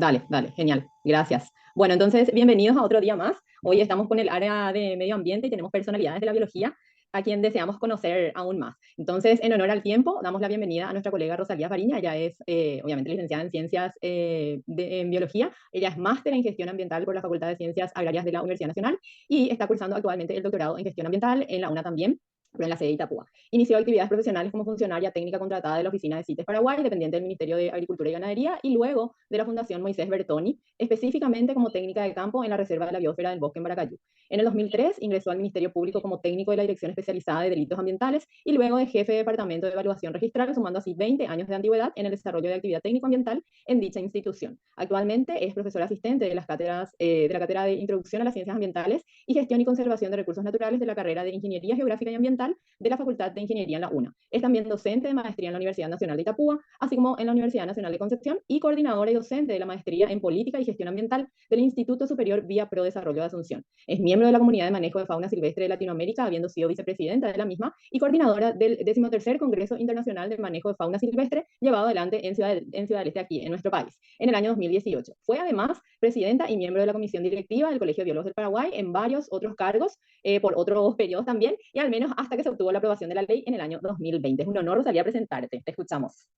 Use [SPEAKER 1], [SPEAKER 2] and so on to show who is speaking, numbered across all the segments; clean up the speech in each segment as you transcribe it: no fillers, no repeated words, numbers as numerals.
[SPEAKER 1] Dale, dale, genial, gracias. Bueno, entonces, bienvenidos a otro día más. Hoy estamos con el área de medio ambiente y tenemos personalidades de la biología a quien deseamos conocer aún más. Entonces, en honor al tiempo, damos la bienvenida a nuestra colega Rosalía Fariña. Ella es, obviamente, licenciada en Ciencias en Biología. Ella es máster en Gestión Ambiental por la Facultad de Ciencias Agrarias de la Universidad Nacional y está cursando actualmente el doctorado en Gestión Ambiental en la UNA también, pero en la sede de Itapúa. Inició actividades profesionales como funcionaria técnica contratada de la Oficina de CITES Paraguay, dependiente del Ministerio de Agricultura y Ganadería, y luego de la Fundación Moisés Bertoni, específicamente como técnica de campo en la Reserva de la Biosfera del Bosque en Baracayú. En el 2003 ingresó al Ministerio Público como técnico de la Dirección Especializada de Delitos Ambientales y luego de jefe de Departamento de Evaluación Registral, sumando así 20 años de antigüedad en el desarrollo de actividad técnico-ambiental en dicha institución. Actualmente es profesor asistente de las cátedras de la Cátedra de Introducción a las Ciencias Ambientales y Gestión y Conservación de Recursos Naturales de la carrera de Ingeniería Geográfica y Ambiental de la Facultad de Ingeniería en la UNA. Es también docente de maestría en la Universidad Nacional de Itapúa, así como en la Universidad Nacional de Concepción, y coordinadora y docente de la maestría en Política y Gestión Ambiental del Instituto Superior Vía Pro Desarrollo de Asunción. Es miembro de la Comunidad de Manejo de Fauna Silvestre de Latinoamérica, habiendo sido vicepresidenta de la misma y coordinadora del 13º Congreso Internacional de Manejo de Fauna Silvestre, llevado adelante en Ciudad del Este, aquí en nuestro país, en el año 2018. Fue además presidenta y miembro de la comisión directiva del Colegio de Biólogos del Paraguay en varios otros cargos por otros periodos también, y al menos hasta que se obtuvo la aprobación de la ley en el año 2020. Es un honor, Rosalía, presentarte. Te escuchamos.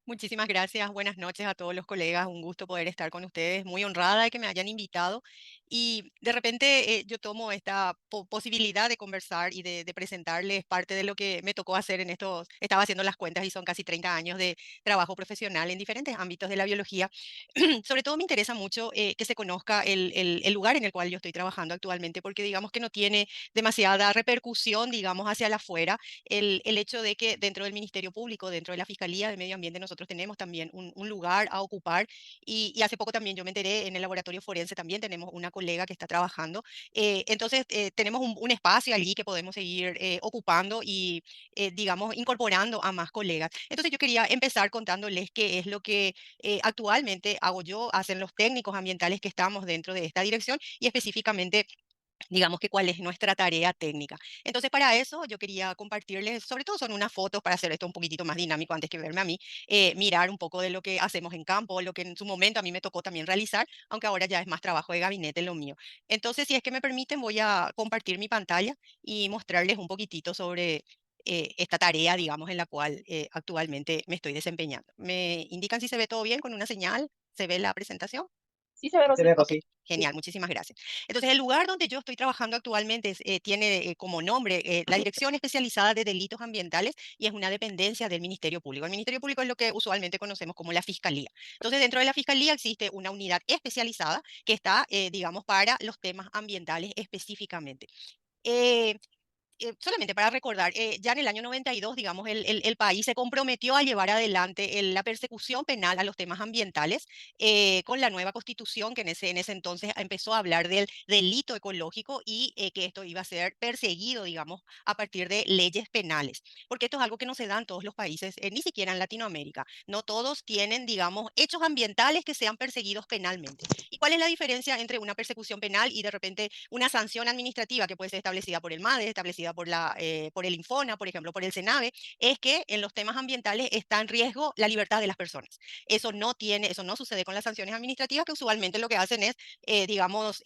[SPEAKER 2] Muchísimas gracias, buenas noches a todos los colegas, un gusto poder estar con ustedes, muy honrada de que me hayan invitado y de repente yo tomo esta posibilidad de conversar y de presentarles parte de lo que me tocó hacer en estos, estaba haciendo las cuentas y son casi 30 años de trabajo profesional en diferentes ámbitos de la biología. Sobre todo me interesa mucho que se conozca el lugar en el cual yo estoy trabajando actualmente porque digamos que no tiene demasiada repercusión, digamos, hacia el afuera el hecho de que dentro del Ministerio Público, dentro de la Fiscalía de Medio Ambiente, nosotros tenemos también un lugar a ocupar y hace poco también yo me enteré en el laboratorio forense también tenemos una colega que está trabajando. Entonces, tenemos un espacio allí que podemos seguir ocupando y, digamos, incorporando a más colegas. Entonces, yo quería empezar contándoles qué es lo que actualmente hago yo, hacen los técnicos ambientales que estamos dentro de esta dirección y específicamente digamos que cuál es nuestra tarea técnica. Entonces, para eso yo quería compartirles, sobre todo son unas fotos para hacer esto un poquitito más dinámico antes que verme a mí, mirar un poco de lo que hacemos en campo, lo que en su momento a mí me tocó también realizar, aunque ahora ya es más trabajo de gabinete lo mío. Entonces, si es que me permiten, voy a compartir mi pantalla y mostrarles un poquitito sobre esta tarea, digamos, en la cual actualmente me estoy desempeñando. ¿Me indican si se ve todo bien con una señal? ¿Se ve la presentación?
[SPEAKER 1] Sí, se ve,
[SPEAKER 3] Se
[SPEAKER 1] Rosy.
[SPEAKER 3] ve,
[SPEAKER 2] Ok,
[SPEAKER 3] Rosy. Sí.
[SPEAKER 2] genial, muchísimas gracias. Entonces, el lugar donde yo estoy trabajando actualmente tiene como nombre la Dirección Especializada de Delitos Ambientales y es una dependencia del Ministerio Público. El Ministerio Público es lo que usualmente conocemos como la Fiscalía. Entonces, dentro de la Fiscalía existe una unidad especializada que está, digamos, para los temas ambientales específicamente. Eh, solamente para recordar, ya en el año 92, digamos, el país se comprometió a llevar adelante la persecución penal a los temas ambientales con la nueva constitución que en ese entonces empezó a hablar del delito ecológico y que esto iba a ser perseguido, digamos, a partir de leyes penales. Porque esto es algo que no se da en todos los países, ni siquiera en Latinoamérica. No todos tienen, digamos, hechos ambientales que sean perseguidos penalmente. ¿Y cuál es la diferencia entre una persecución penal y de repente una sanción administrativa que puede ser establecida por el MADE, establecida por el Infona, por ejemplo, por el SENAVE? Es que en los temas ambientales está en riesgo la libertad de las personas. Eso no sucede con las sanciones administrativas, que usualmente lo que hacen es, digamos,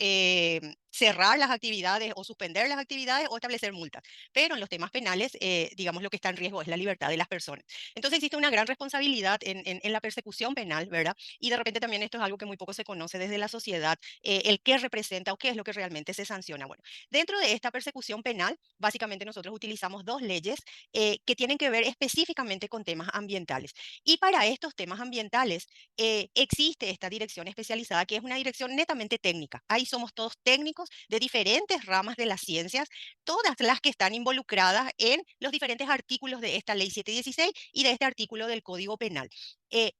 [SPEAKER 2] cerrar las actividades o suspender las actividades o establecer multas. Pero en los temas penales, digamos, lo que está en riesgo es la libertad de las personas. Entonces existe una gran responsabilidad en la persecución penal, ¿verdad? Y de repente también esto es algo que muy poco se conoce desde la sociedad, el qué representa o qué es lo que realmente se sanciona. Bueno, dentro de esta persecución penal, básicamente nosotros utilizamos dos leyes que tienen que ver específicamente con temas ambientales. Y para estos temas ambientales existe esta dirección especializada que es una dirección netamente técnica. Ahí somos todos técnicos de diferentes ramas de las ciencias, todas las que están involucradas en los diferentes artículos de esta ley 716 y de este artículo del Código Penal.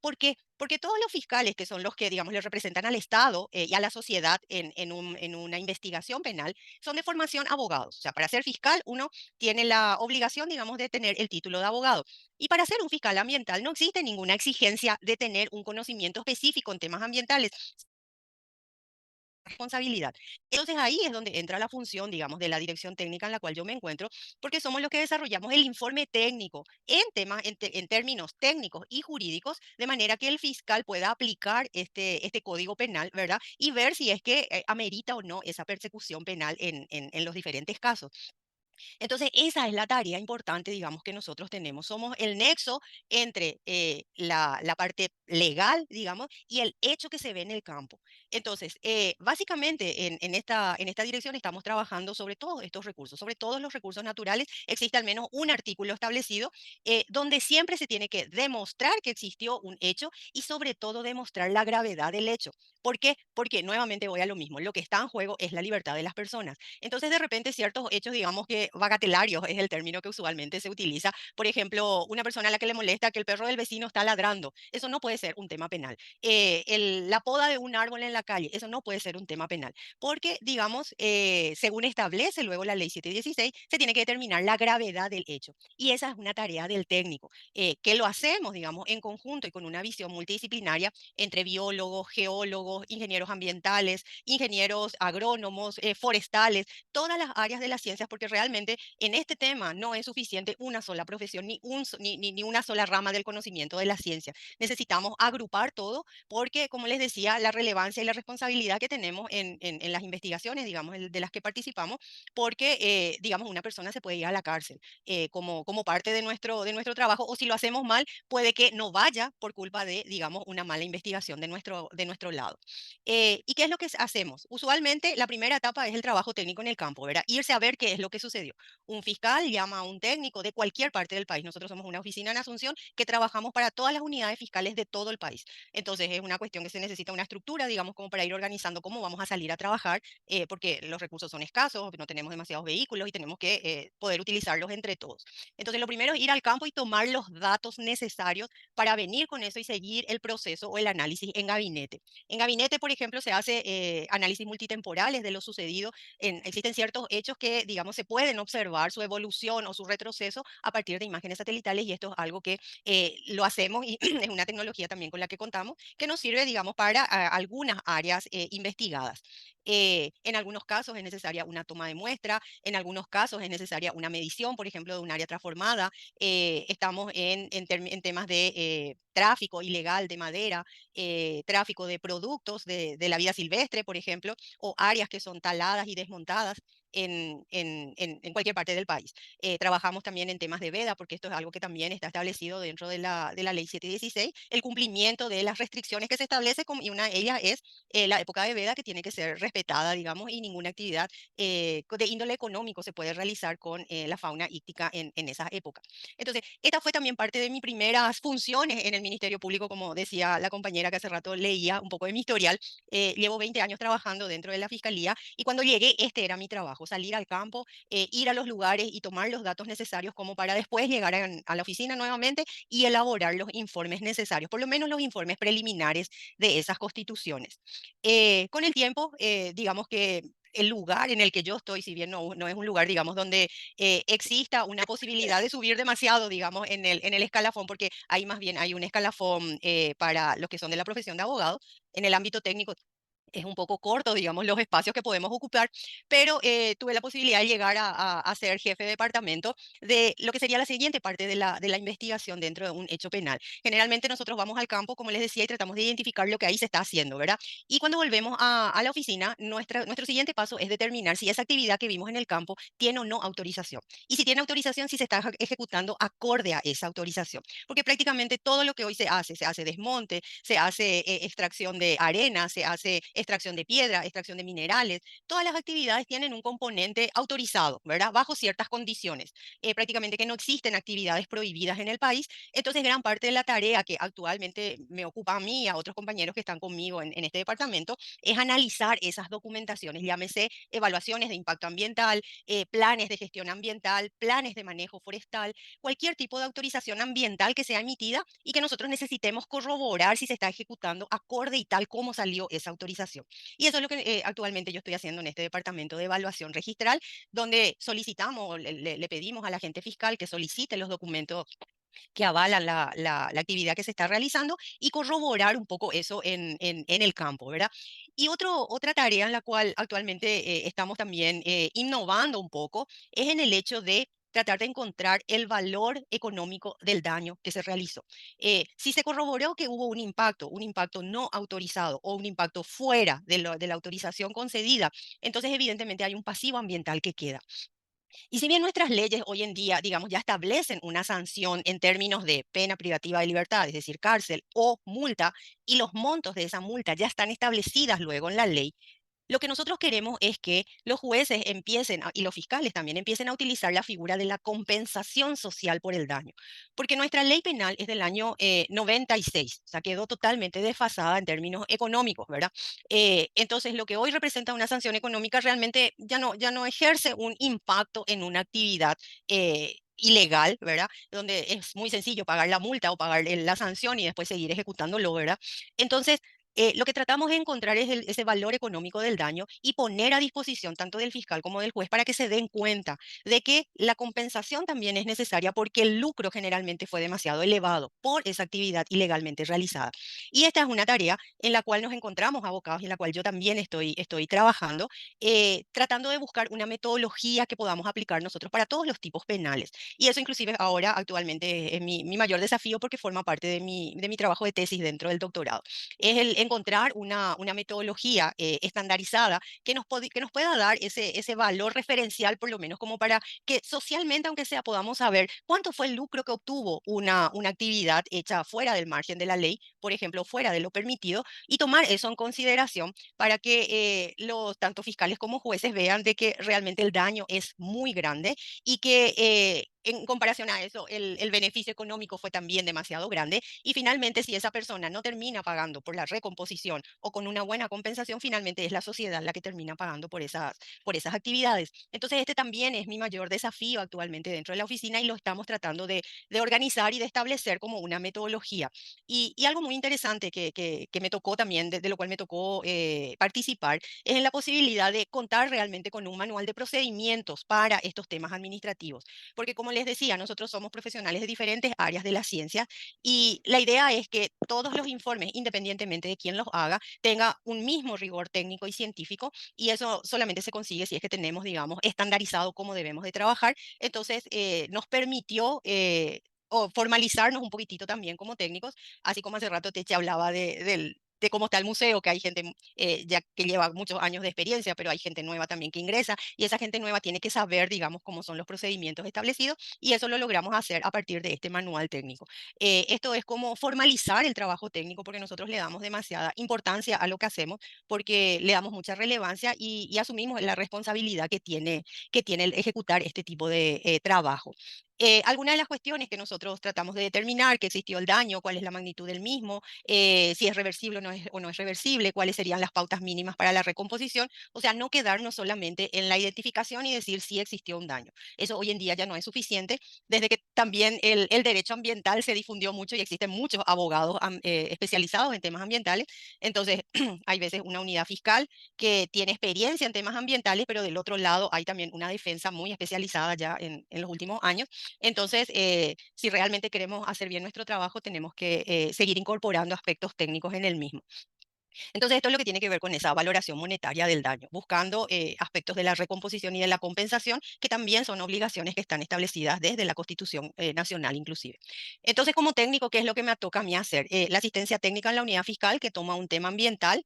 [SPEAKER 2] ¿Por qué? Porque todos los fiscales, que son los que, digamos, le representan al Estado y a la sociedad en una investigación penal, son de formación abogados. O sea, para ser fiscal uno tiene la obligación, digamos, de tener el título de abogado. Y para ser un fiscal ambiental no existe ninguna exigencia de tener un conocimiento específico en temas ambientales. responsabilidad. Entonces ahí es donde entra la función, digamos, de la dirección técnica en la cual yo me encuentro, porque somos los que desarrollamos el informe técnico en temas, en términos técnicos y jurídicos, de manera que el fiscal pueda aplicar este código penal, ¿verdad? Y ver si es que amerita o no esa persecución penal en los diferentes casos. Entonces, esa es la tarea importante, digamos, que nosotros tenemos. Somos el nexo entre la parte legal, digamos, y el hecho que se ve en el campo. Entonces, básicamente en esta dirección estamos trabajando sobre todos estos recursos, sobre todos los recursos naturales. Existe al menos un artículo establecido donde siempre se tiene que demostrar que existió un hecho y sobre todo demostrar la gravedad del hecho. ¿Por qué? Porque nuevamente voy a lo mismo. Lo que está en juego es la libertad de las personas. Entonces, de repente, ciertos hechos, digamos que bagatelarios es el término que usualmente se utiliza. Por ejemplo, una persona a la que le molesta que el perro del vecino está ladrando. Eso no puede ser un tema penal. La poda de un árbol en la calle. Eso no puede ser un tema penal. Porque, digamos, según establece luego la ley 716, se tiene que determinar la gravedad del hecho. Y esa es una tarea del técnico, que lo hacemos, digamos, en conjunto y con una visión multidisciplinaria entre biólogos, geólogos, ingenieros ambientales, ingenieros agrónomos, forestales, todas las áreas de las ciencias, porque realmente en este tema no es suficiente una sola profesión ni una sola rama del conocimiento de la ciencia. Necesitamos agrupar todo porque, como les decía, la relevancia y la responsabilidad que tenemos en las investigaciones, digamos, de las que participamos, porque, digamos, una persona se puede ir a la cárcel como parte de nuestro trabajo, o si lo hacemos mal, puede que no vaya por culpa de, digamos, una mala investigación de nuestro lado. ¿Y qué es lo que hacemos? Usualmente la primera etapa es el trabajo técnico en el campo, ¿verdad? Irse a ver qué es lo que sucedió. Un fiscal llama a un técnico de cualquier parte del país. Nosotros somos una oficina en Asunción que trabajamos para todas las unidades fiscales de todo el país. Entonces es una cuestión que se necesita una estructura, digamos, como para ir organizando cómo vamos a salir a trabajar, porque los recursos son escasos, no tenemos demasiados vehículos y tenemos que poder utilizarlos entre todos. Entonces lo primero es ir al campo y tomar los datos necesarios para venir con eso y seguir el proceso o el análisis en gabinete. En gabinete, por ejemplo, se hace análisis multitemporales de lo sucedido. Existen ciertos hechos que, digamos, se pueden observar su evolución o su retroceso a partir de imágenes satelitales y esto es algo que lo hacemos y es una tecnología también con la que contamos que nos sirve, digamos, para algunas áreas investigadas. En algunos casos es necesaria una toma de muestra, en algunos casos es necesaria una medición, por ejemplo, de un área transformada. Estamos en temas de tráfico ilegal de madera, tráfico de productos de la vida silvestre, por ejemplo, o áreas que son taladas y desmontadas en cualquier parte del país. Trabajamos también en temas de veda, porque esto es algo que también está establecido dentro de la ley 716, el cumplimiento de las restricciones que se establece, y una de ellas es la época de veda que tiene que ser respetada, digamos, y ninguna actividad de índole económico se puede realizar con la fauna íctica en esa época. Entonces, esta fue también parte de mis primeras funciones en el Ministerio Público, como decía la compañera que hace rato leía un poco de mi historial. Llevo 20 años trabajando dentro de la Fiscalía y cuando llegué, este era mi trabajo, salir al campo, ir a los lugares y tomar los datos necesarios como para después llegar a la oficina nuevamente y elaborar los informes necesarios, por lo menos los informes preliminares de esas constituciones. Con el tiempo, digamos que el lugar en el que yo estoy, si bien no es un lugar, digamos, donde exista una posibilidad de subir demasiado, digamos, en el escalafón, porque ahí más bien hay un escalafón para los que son de la profesión de abogado. En el ámbito técnico es un poco corto, digamos, los espacios que podemos ocupar, pero tuve la posibilidad de llegar a ser jefe de departamento de lo que sería la siguiente parte de la investigación dentro de un hecho penal. Generalmente nosotros vamos al campo, como les decía, y tratamos de identificar lo que ahí se está haciendo, ¿verdad? Y cuando volvemos a la oficina, nuestro siguiente paso es determinar si esa actividad que vimos en el campo tiene o no autorización. Y si tiene autorización, si se está ejecutando acorde a esa autorización. Porque prácticamente todo lo que hoy se hace desmonte, se hace extracción de arena, se hace extracción de piedra, extracción de minerales. Todas las actividades tienen un componente autorizado, ¿verdad? Bajo ciertas condiciones. Prácticamente que no existen actividades prohibidas en el país. Entonces, gran parte de la tarea que actualmente me ocupa a mí y a otros compañeros que están conmigo en este departamento es analizar esas documentaciones, llámese evaluaciones de impacto ambiental, planes de gestión ambiental, planes de manejo forestal, cualquier tipo de autorización ambiental que sea emitida y que nosotros necesitemos corroborar si se está ejecutando acorde y tal como salió esa autorización. Y eso es lo que actualmente yo estoy haciendo en este departamento de evaluación registral, donde solicitamos, le pedimos a la gente fiscal que solicite los documentos que avalan la actividad que se está realizando y corroborar un poco eso en el campo, ¿verdad? Y otra tarea en la cual actualmente estamos también innovando un poco es en el hecho de tratar de encontrar el valor económico del daño que se realizó. Si se corroboró que hubo un impacto no autorizado o un impacto fuera de la autorización concedida, entonces evidentemente hay un pasivo ambiental que queda. Y si bien nuestras leyes hoy en día, digamos, ya establecen una sanción en términos de pena privativa de libertad, es decir, cárcel o multa, y los montos de esa multa ya están establecidas luego en la ley, lo que nosotros queremos es que los jueces y los fiscales también empiecen a utilizar la figura de la compensación social por el daño, porque nuestra ley penal es del año 96, o sea, quedó totalmente desfasada en términos económicos, ¿verdad? Entonces, lo que hoy representa una sanción económica realmente ya no ejerce un impacto en una actividad. Ilegal, ¿verdad? Donde es muy sencillo pagar la multa o pagar la sanción y después seguir ejecutándolo, ¿verdad? Entonces, lo que tratamos de encontrar es ese valor económico del daño y poner a disposición tanto del fiscal como del juez para que se den cuenta de que la compensación también es necesaria porque el lucro generalmente fue demasiado elevado por esa actividad ilegalmente realizada. Y esta es una tarea en la cual nos encontramos abocados y en la cual yo también estoy trabajando, tratando de buscar una metodología que podamos aplicar nosotros para todos los tipos penales. Y eso inclusive ahora actualmente es mi mayor desafío porque forma parte de mi trabajo de tesis dentro del doctorado es el encontrar una metodología estandarizada que nos pueda dar ese valor referencial, por lo menos como para que socialmente, aunque sea, podamos saber cuánto fue el lucro que obtuvo una actividad hecha fuera del margen de la ley, por ejemplo, fuera de lo permitido, y tomar eso en consideración para que los tanto fiscales como jueces vean de que realmente el daño es muy grande y que en comparación a eso, el beneficio económico fue también demasiado grande. Y finalmente, si esa persona no termina pagando por la recomposición o con una buena compensación, finalmente es la sociedad la que termina pagando por esas actividades. Entonces, este también es mi mayor desafío actualmente dentro de la oficina y lo estamos tratando de organizar y de establecer como una metodología. Y algo muy interesante que me tocó también, de lo cual me tocó participar, es en la posibilidad de contar realmente con un manual de procedimientos para estos temas administrativos. Porque como les decía, nosotros somos profesionales de diferentes áreas de la ciencia y la idea es que todos los informes, independientemente de quién los haga, tenga un mismo rigor técnico y científico y eso solamente se consigue si es que tenemos, digamos, estandarizado cómo debemos de trabajar. Entonces, nos permitió o formalizarnos un poquitito también como técnicos, así como hace rato Teche hablaba de cómo está el museo, que hay gente ya que lleva muchos años de experiencia, pero hay gente nueva también que ingresa y esa gente nueva tiene que saber, digamos, cómo son los procedimientos establecidos y eso lo logramos hacer a partir de este manual técnico. Esto es como formalizar el trabajo técnico porque nosotros le damos demasiada importancia a lo que hacemos, porque le damos mucha relevancia y asumimos la responsabilidad que tiene el ejecutar este tipo de trabajo. Algunas de las cuestiones que nosotros tratamos de determinar, que existió el daño, cuál es la magnitud del mismo, si es reversible o no es reversible, cuáles serían las pautas mínimas para la recomposición, o sea, no quedarnos solamente en la identificación y decir si existió un daño. Eso hoy en día ya no es suficiente, desde que también el derecho ambiental se difundió mucho y existen muchos abogados especializados en temas ambientales, entonces hay veces una unidad fiscal que tiene experiencia en temas ambientales, pero del otro lado hay también una defensa muy especializada ya en los últimos años. Entonces, si realmente queremos hacer bien nuestro trabajo, tenemos que seguir incorporando aspectos técnicos en el mismo. Entonces, esto es lo que tiene que ver con esa valoración monetaria del daño, buscando aspectos de la recomposición y de la compensación, que también son obligaciones que están establecidas desde la Constitución Nacional inclusive. Entonces, como técnico, ¿qué es lo que me toca a mí hacer? La asistencia técnica en la unidad fiscal, que toma un tema ambiental,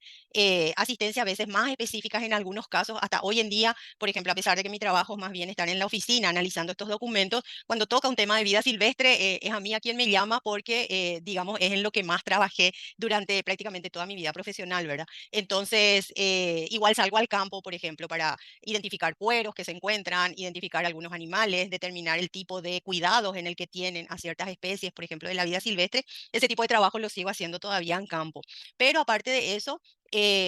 [SPEAKER 2] asistencia a veces más específicas en algunos casos, hasta hoy en día, por ejemplo, a pesar de que mi trabajo es más bien estar en la oficina analizando estos documentos, cuando toca un tema de vida silvestre, es a mí a quien me llama porque, digamos, es en lo que más trabajé durante prácticamente toda mi vida profesional, ¿verdad? Entonces, igual salgo al campo, por ejemplo, para identificar cueros que se encuentran, identificar algunos animales, determinar el tipo de cuidados en el que tienen a ciertas especies, por ejemplo, de la vida silvestre. Ese tipo de trabajo lo sigo haciendo todavía en campo. Pero aparte de eso,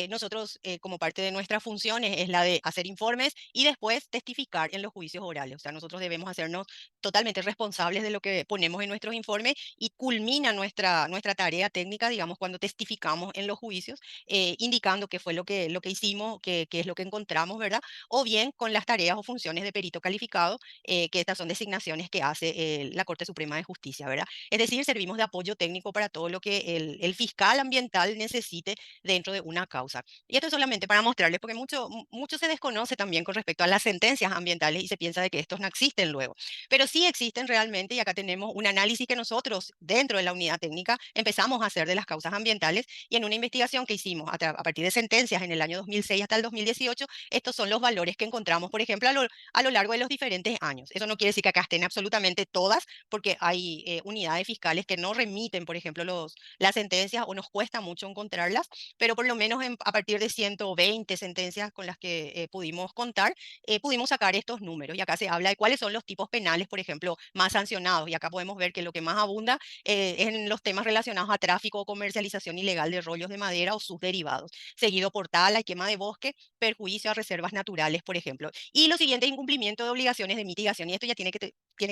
[SPEAKER 2] nosotros, como parte de nuestras funciones, es la de hacer informes y después testificar en los juicios orales. O sea, nosotros debemos hacernos totalmente responsables de lo que ponemos en nuestros informes y culmina nuestra tarea técnica, digamos, cuando testificamos en los juicios, indicando qué fue lo que hicimos, qué es lo que encontramos, ¿verdad? O bien con las tareas o funciones de perito calificado, que estas son designaciones que hace la Corte Suprema de Justicia, ¿verdad? Es decir, servimos de apoyo técnico para todo lo que el fiscal ambiental necesite dentro de una causa. Y esto es solamente para mostrarles, porque mucho se desconoce también con respecto a las sentencias ambientales y se piensa de que estos no existen luego. Pero sí existen realmente y acá tenemos un análisis que nosotros dentro de la unidad técnica empezamos a hacer de las causas ambientales y en una investigación que hicimos a partir de sentencias en el año 2006 hasta el 2018, estos son los valores que encontramos, por ejemplo, a lo largo de los diferentes años. Eso no quiere decir que acá estén absolutamente todas, porque hay unidades fiscales que no remiten, por ejemplo, las sentencias o nos cuesta mucho encontrarlas, pero por lo menos a partir de 120 sentencias con las que pudimos contar, pudimos sacar estos números. Y acá se habla de cuáles son los tipos penales, por ejemplo, más sancionados. Y acá podemos ver que lo que más abunda es en los temas relacionados a tráfico o comercialización ilegal de rollos de madera o sus derivados, seguido por tala y quema de bosque, perjuicio a reservas naturales, por ejemplo. Y lo siguiente, incumplimiento de obligaciones de mitigación. Y esto ya tiene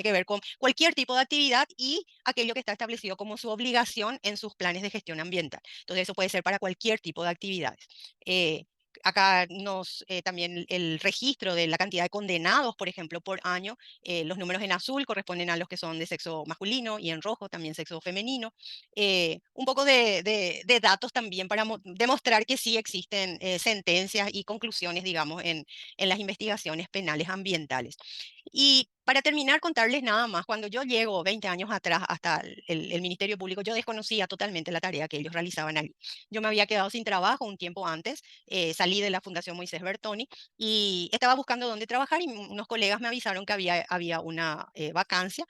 [SPEAKER 2] que ver con cualquier tipo de actividad y aquello que está establecido como su obligación en sus planes de gestión ambiental. Entonces, eso puede ser para cualquier tipo de actividades. Eh, Acá también el registro de la cantidad de condenados, por ejemplo, por año, los números en azul corresponden a los que son de sexo masculino y en rojo también sexo femenino. Un poco de datos también para demostrar que sí existen sentencias y conclusiones, digamos, en las investigaciones penales ambientales. Y para terminar, contarles nada más, cuando yo llego 20 años atrás hasta el Ministerio Público, yo desconocía totalmente la tarea que ellos realizaban ahí. Yo me había quedado sin trabajo un tiempo antes, salí de la Fundación Moisés Bertoni y estaba buscando dónde trabajar y unos colegas me avisaron que había una vacancia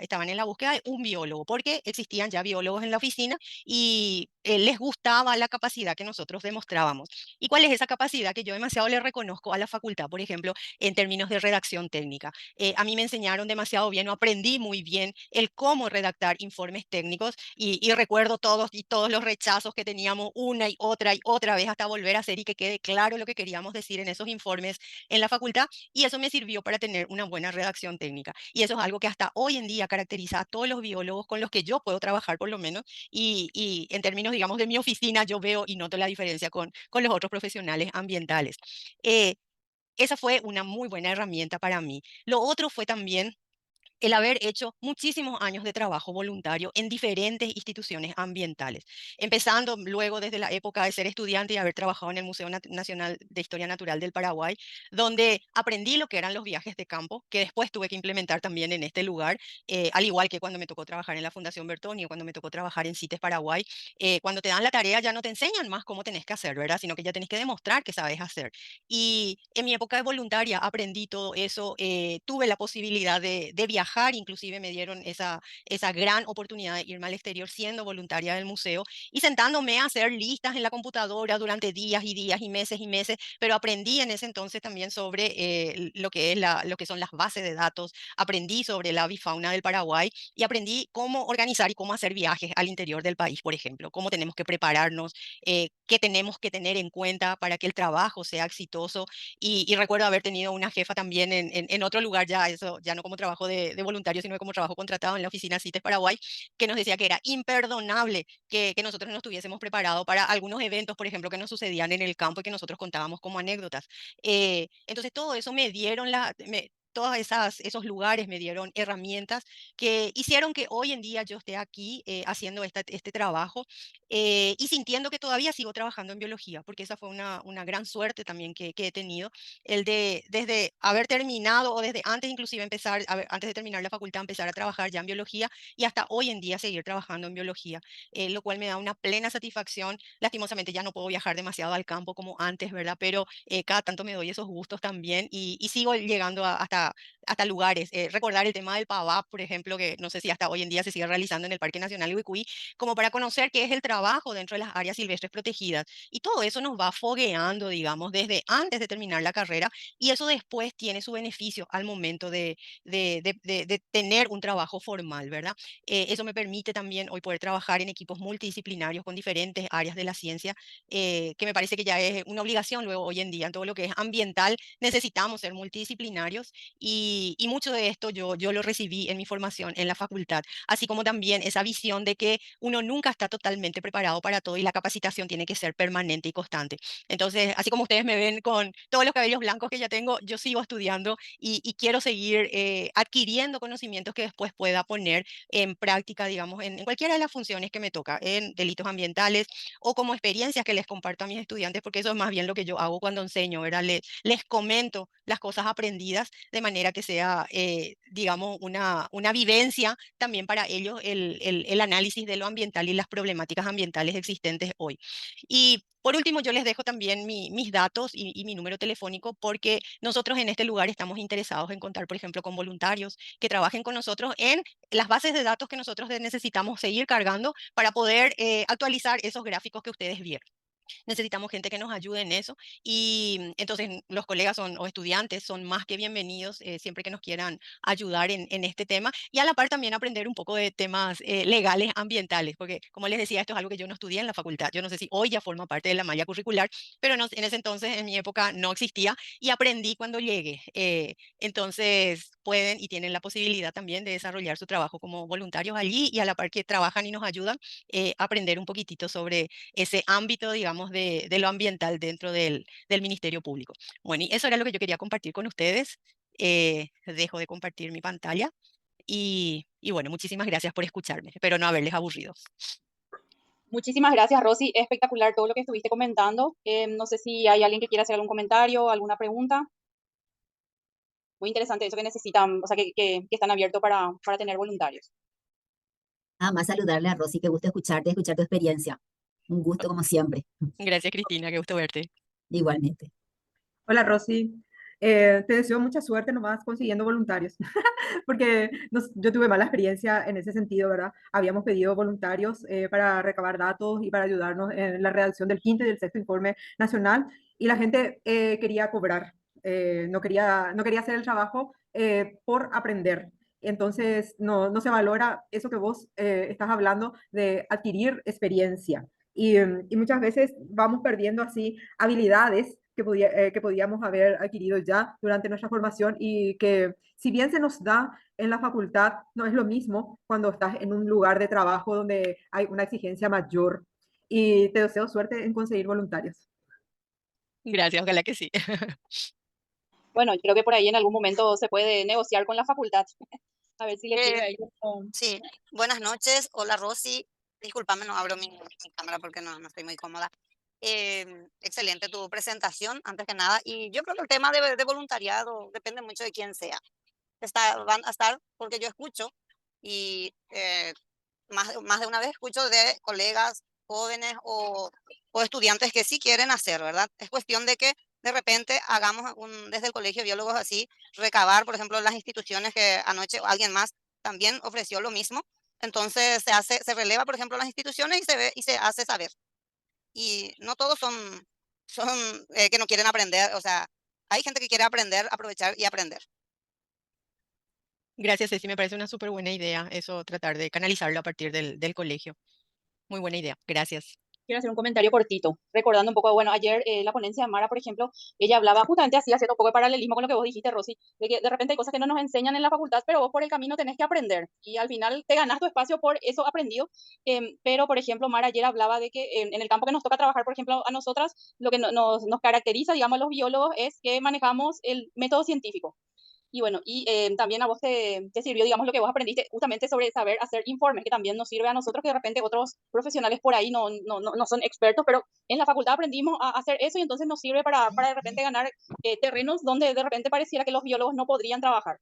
[SPEAKER 2] estaban en la búsqueda de un biólogo, porque existían ya biólogos en la oficina y les gustaba la capacidad que nosotros demostrábamos. ¿Y cuál es esa capacidad que yo demasiado le reconozco a la facultad, por ejemplo, en términos de redacción técnica? A mí me enseñaron demasiado bien, o aprendí muy bien el cómo redactar informes técnicos y recuerdo todos los rechazos que teníamos una y otra vez hasta volver a hacer y que quede claro lo que queríamos decir en esos informes en la facultad y eso me sirvió para tener una buena redacción técnica. Y eso es algo que hasta hoy en día caracteriza a todos los biólogos con los que yo puedo trabajar por lo menos y en términos, digamos, de mi oficina yo veo y noto la diferencia con los otros profesionales ambientales. Eh, Esa fue una muy buena herramienta para mí. Lo otro fue también el haber hecho muchísimos años de trabajo voluntario en diferentes instituciones ambientales, empezando luego desde la época de ser estudiante y haber trabajado en el Museo Nacional de Historia Natural del Paraguay, donde aprendí lo que eran los viajes de campo, que después tuve que implementar también en este lugar, al igual que cuando me tocó trabajar en la Fundación Bertoni o cuando me tocó trabajar en CITES Paraguay. Cuando te dan la tarea ya no te enseñan más cómo tenés que hacer, ¿verdad? Sino que ya tenés que demostrar que sabes hacer. Y en mi época de voluntaria aprendí todo eso, tuve la posibilidad de viajar, inclusive me dieron esa gran oportunidad de irme al exterior siendo voluntaria del museo y sentándome a hacer listas en la computadora durante días y días y meses, pero aprendí en ese entonces también sobre lo que son las bases de datos, aprendí sobre la avifauna del Paraguay y aprendí cómo organizar y cómo hacer viajes al interior del país, por ejemplo, cómo tenemos que prepararnos, qué tenemos que tener en cuenta para que el trabajo sea exitoso. Y recuerdo haber tenido una jefa también en otro lugar, ya eso, ya no como trabajo de voluntario, sino como trabajo contratado en la oficina CITES Paraguay, que nos decía que era imperdonable que nosotros no estuviésemos preparados para algunos eventos, por ejemplo, que nos sucedían en el campo y que nosotros contábamos como anécdotas. Entonces, todo eso me dieron todos esos lugares me dieron herramientas que hicieron que hoy en día yo esté aquí haciendo este trabajo y sintiendo que todavía sigo trabajando en biología, porque esa fue una gran suerte también que he tenido, el de desde haber terminado o desde antes inclusive empezar, antes de terminar la facultad, empezar a trabajar ya en biología y hasta hoy en día seguir trabajando en biología, lo cual me da una plena satisfacción. Lastimosamente ya no puedo viajar demasiado al campo como antes, ¿verdad? Pero cada tanto me doy esos gustos también y sigo llegando hasta lugares. Recordar el tema del PAVAP, por ejemplo, que no sé si hasta hoy en día se sigue realizando en el Parque Nacional Uicuy, como para conocer qué es el trabajo dentro de las áreas silvestres protegidas. Y todo eso nos va fogueando, digamos, desde antes de terminar la carrera, y eso después tiene su beneficio al momento de tener un trabajo formal, ¿verdad? Eso me permite también hoy poder trabajar en equipos multidisciplinarios con diferentes áreas de la ciencia, que me parece que ya es una obligación luego hoy en día en todo lo que es ambiental. Necesitamos ser multidisciplinarios y mucho de esto yo lo recibí en mi formación en la facultad, así como también esa visión de que uno nunca está totalmente preparado para todo y la capacitación tiene que ser permanente y constante. Entonces, así como ustedes me ven con todos los cabellos blancos que ya tengo, yo sigo estudiando y quiero seguir adquiriendo conocimientos que después pueda poner en práctica, digamos, en cualquiera de las funciones que me toca, en delitos ambientales o como experiencias que les comparto a mis estudiantes, porque eso es más bien lo que yo hago cuando enseño, ¿verdad? Les comento las cosas aprendidas de manera que sea, digamos, una vivencia también para ellos el análisis de lo ambiental y las problemáticas ambientales existentes hoy. Y por último, yo les dejo también mis datos y mi número telefónico porque nosotros en este lugar estamos interesados en contar, por ejemplo, con voluntarios que trabajen con nosotros en las bases de datos que nosotros necesitamos seguir cargando para poder actualizar esos gráficos que ustedes vieron. Necesitamos gente que nos ayude en eso y entonces los colegas o estudiantes son más que bienvenidos siempre que nos quieran ayudar en este tema y a la par también aprender un poco de temas legales ambientales, porque como les decía, esto es algo que yo no estudié en la facultad. Yo no sé si hoy ya forma parte de la malla curricular, pero no, en ese entonces, en mi época, no existía y aprendí cuando llegué. Entonces pueden y tienen la posibilidad también de desarrollar su trabajo como voluntarios allí y a la par que trabajan y nos ayudan, aprender un poquitito sobre ese ámbito, digamos, de lo ambiental dentro del Ministerio Público. Bueno, y eso era lo que yo quería compartir con ustedes. Dejo de compartir mi pantalla y bueno, muchísimas gracias por escucharme. Espero no haberles aburrido.
[SPEAKER 3] Muchísimas gracias, Rosy. Espectacular todo lo que estuviste comentando. No sé si hay alguien que quiera hacer algún comentario, alguna pregunta. Muy interesante eso que necesitan, o sea, que están abiertos para tener voluntarios.
[SPEAKER 4] Nada más saludarle a Rosy, qué gusto escucharte, escuchar tu experiencia. Un gusto como siempre,
[SPEAKER 2] Gracias, Cristina, qué gusto verte.
[SPEAKER 4] igualmente.
[SPEAKER 5] Hola Rosy, te deseo mucha suerte nomás consiguiendo voluntarios, porque yo tuve mala experiencia en ese sentido, ¿verdad? Habíamos pedido voluntarios para recabar datos y para ayudarnos en la redacción del quinto y del sexto informe nacional y la gente quería cobrar, no quería hacer el trabajo por aprender. Entonces, no se valora eso que vos estás hablando de adquirir experiencia. Y muchas veces vamos perdiendo así habilidades que podíamos haber adquirido ya durante nuestra formación y que si bien se nos da en la facultad, no es lo mismo cuando estás en un lugar de trabajo donde hay una exigencia mayor. Y te deseo suerte en conseguir voluntarios.
[SPEAKER 2] Gracias, ojalá que sí.
[SPEAKER 3] Bueno, creo que por ahí en algún momento se puede negociar con la facultad. A ver si les sirve a
[SPEAKER 6] Eh,
[SPEAKER 3] ellos.
[SPEAKER 6] sí, buenas noches. Hola Rosy. Discúlpame, no abro mi cámara porque no estoy muy cómoda. Excelente tu presentación, antes que nada. Y yo creo que el tema de voluntariado depende mucho de quién sea. Van a estar, porque yo escucho y más de una vez escucho de colegas jóvenes o estudiantes que sí quieren hacer, ¿verdad? Es cuestión de que de repente hagamos desde el Colegio de Biólogos así, recabar, por ejemplo, las instituciones que anoche alguien más también ofreció lo mismo. Entonces se releva, por ejemplo, las instituciones y se ve y se hace saber. Y no todos son que no quieren aprender, o sea, hay gente que quiere aprender, aprovechar y aprender.
[SPEAKER 2] Gracias, Ceci, me parece una súper buena idea eso, tratar de canalizarlo a partir del colegio. Muy buena idea, gracias.
[SPEAKER 3] Quiero hacer un comentario cortito, recordando un poco, bueno, ayer la ponencia de Mara, por ejemplo, ella hablaba justamente así, haciendo un poco de paralelismo con lo que vos dijiste, Rosy, de que de repente hay cosas que no nos enseñan en la facultad, pero vos por el camino tenés que aprender y al final te ganás tu espacio por eso aprendido. Pero, por ejemplo, Mara ayer hablaba de que en el campo que nos toca trabajar, por ejemplo, a nosotras, lo que nos caracteriza, digamos, a los biólogos es que manejamos el método científico. Y bueno, y también a vos te sirvió, digamos, lo que vos aprendiste justamente sobre saber hacer informes, que también nos sirve a nosotros, que de repente otros profesionales por ahí no son expertos, pero en la facultad aprendimos a hacer eso y entonces nos sirve para de repente ganar terrenos donde de repente pareciera que los biólogos no podrían trabajar.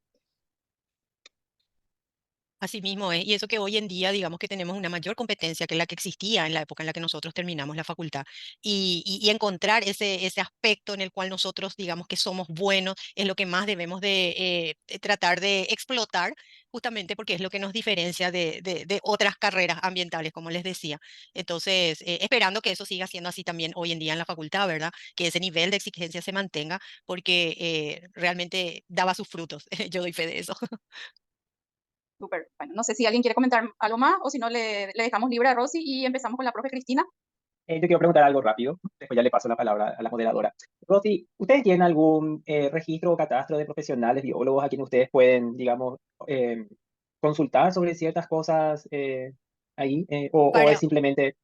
[SPEAKER 2] Así mismo es, y eso que hoy en día, digamos que tenemos una mayor competencia que la que existía en la época en la que nosotros terminamos la facultad, y encontrar ese aspecto en el cual nosotros, digamos que somos buenos, es lo que más debemos de tratar de explotar, justamente porque es lo que nos diferencia de otras carreras ambientales, como les decía. Entonces, esperando que eso siga siendo así también hoy en día en la facultad, ¿verdad? Que ese nivel de exigencia se mantenga, porque realmente daba sus frutos. Yo doy fe de eso.
[SPEAKER 3] Súper. Bueno, no sé si alguien quiere comentar algo más o si no le dejamos libre a Rosy y empezamos con la profe Cristina.
[SPEAKER 7] Yo quiero preguntar algo rápido, después ya le paso la palabra a la moderadora. Rosy, ¿ustedes tienen algún registro o catastro de profesionales biólogos a quienes ustedes pueden, digamos, consultar sobre ciertas cosas ahí? O es
[SPEAKER 2] Para,
[SPEAKER 7] simplemente,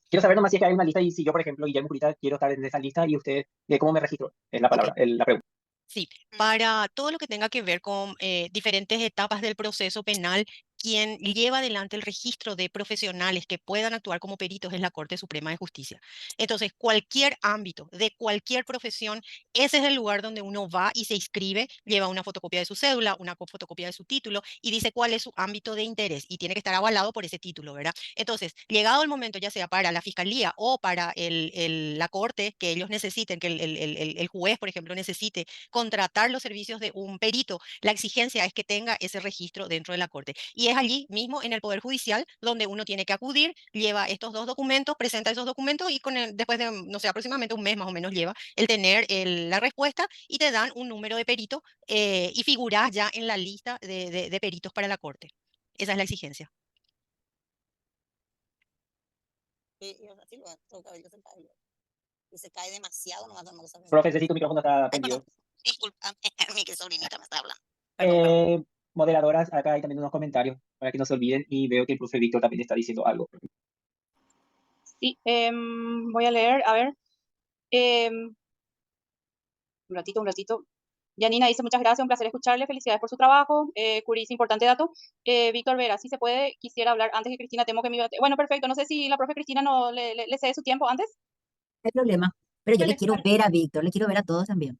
[SPEAKER 7] quiero saber nomás si es que hay una lista y si yo, por ejemplo, Guillermo Curita, quiero estar en esa lista y ustedes, ¿cómo me registro? Es la
[SPEAKER 2] ok.
[SPEAKER 7] palabra, la pregunta.
[SPEAKER 2] Sí, para todo lo que tenga que ver con diferentes etapas del proceso penal, quien lleva adelante el registro de profesionales que puedan actuar como peritos es la Corte Suprema de Justicia. Entonces, cualquier ámbito, de cualquier profesión, ese es el lugar donde uno va y se inscribe, lleva una fotocopia de su cédula, una fotocopia de su título y dice cuál es su ámbito de interés y tiene que estar avalado por ese título, ¿verdad? Entonces, llegado el momento, ya sea para la fiscalía o para la corte, que ellos necesiten, que el juez, por ejemplo, necesite contratar los servicios de un perito, la exigencia es que tenga ese registro dentro de la corte. Y es allí mismo en el Poder Judicial donde uno tiene que acudir, lleva estos dos documentos, presenta esos documentos y después de, no sé, aproximadamente un mes más o menos lleva el tener la respuesta y te dan un número de perito y figuras ya en la lista de peritos para la corte. Esa es la exigencia.
[SPEAKER 6] Y así lo cabello se cae. Y se cae demasiado, no va a saber.
[SPEAKER 7] Profe, si tu micrófono está
[SPEAKER 6] Ay,
[SPEAKER 7] prendido.
[SPEAKER 6] perdón. Disculpa, mi sobrinita me está hablando. Perdón, perdón.
[SPEAKER 7] Moderadoras, acá hay también unos comentarios para que no se olviden y veo que el profe Víctor también está diciendo algo.
[SPEAKER 3] Sí, voy a leer, a ver. Un ratito, un ratito. Yanina dice, muchas gracias, un placer escucharle, felicidades por su trabajo. Curis, importante dato. Víctor Vera, si se puede, quisiera hablar antes que Cristina, temo que me iba a... Bueno, perfecto, no sé si la profe Cristina no le cede su tiempo antes.
[SPEAKER 4] No hay problema. Pero yo le
[SPEAKER 3] Dale,
[SPEAKER 4] quiero
[SPEAKER 3] dale.
[SPEAKER 4] ver a Víctor, le quiero ver a todos también.